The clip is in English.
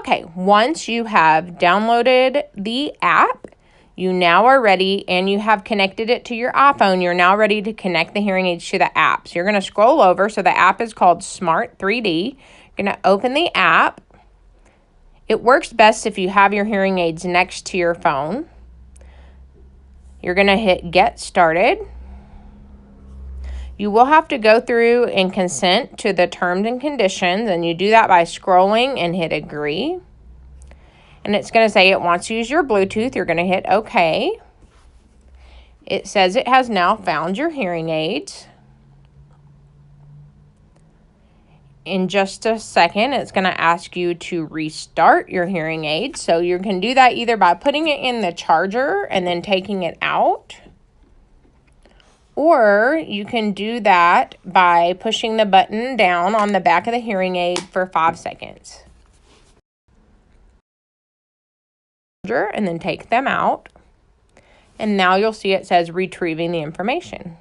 Okay, once you have downloaded the app, you now are ready and you have connected it to your iPhone. You're now ready to connect the hearing aids to the app. So you're going to scroll over. So the app is called Smart 3D. You're going to open the app. It works best if you have your hearing aids next to your phone. You're going to hit Get Started. You will have to go through and consent to the terms and conditions, and you do that by scrolling and hit Agree. And it's going to say it wants to use your Bluetooth. You're going to hit OK. It says it has now found your hearing aids. In just a second, it's going to ask you to restart your hearing aid. So you can do that either by putting it in the charger and then taking it out. Or you can do that by pushing the button down on the back of the hearing aid for 5 seconds. And then take them out. And now you'll see it says retrieving the information.